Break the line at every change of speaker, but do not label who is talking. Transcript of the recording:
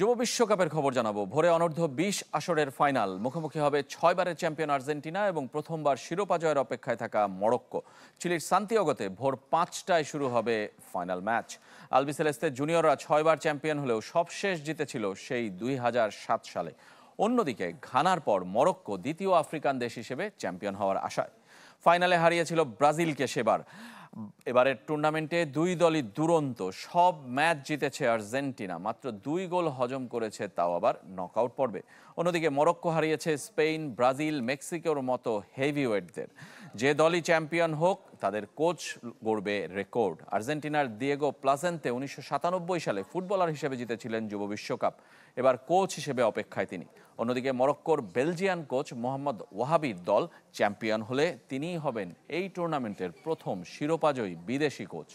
যুব বিশ্বকাপের খবর জানাবো। ভোরে অনূর্ধ্ব-20 আসরের ফাইনাল মুখোমুখি হবে 6বারের চ্যাম্পিয়ন আর্জেন্টিনা এবং প্রথমবার শিরোপা জয়ের অপেক্ষায় থাকা মরক্কো। চিলির সান্তিয়াগোতে ভোর 5টায় শুরু হবে ফাইনাল ম্যাচ। আলবিসেলেস্তে জুনিয়ররা 6বার চ্যাম্পিয়ন হলেও সবশেষ জিতেছিল সেই 2007 সালে। অন্যদিকে ঘানার পর মরক্কো দ্বিতীয় আফ্রিকান দেশ হিসেবে চ্যাম্পিয়ন হওয়ার আশায়। ফাইনালে হারিয়েছিল ব্রাজিলকে সেবার। এবারের টুর্নামেন্টে দুই দলই দুরন্ত, সব ম্যাচ জিতেছে আর্জেন্টিনা, মাত্র 2 গোল হজম করেছে, তাও আবার নকআউট পর্বে। অন্যদিকে মরক্কো হারিয়েছে স্পেন, ব্রাজিল, মেক্সিকোর মতো হেভিওয়েটদের। যে দলই চ্যাম্পিয়ন হোক তাদের কোচ গড়বে রেকর্ড। আর্জেন্টিনার দিয়েগো প্লাসেন্তে 1997 সালে ফুটবলার হিসেবে জিতেছিলেন যুব বিশ্বকাপ, এবার কোচ হিসেবে অপেক্ষায় তিনি। অন্যদিকে মরক্কোর বেলজিয়ান কোচ মোহাম্মদ ওয়াহাবির দল চ্যাম্পিয়ন হলে তিনিই হবেন এই টুর্নামেন্টের প্রথম শিরোপাজয়ী বিদেশি কোচ।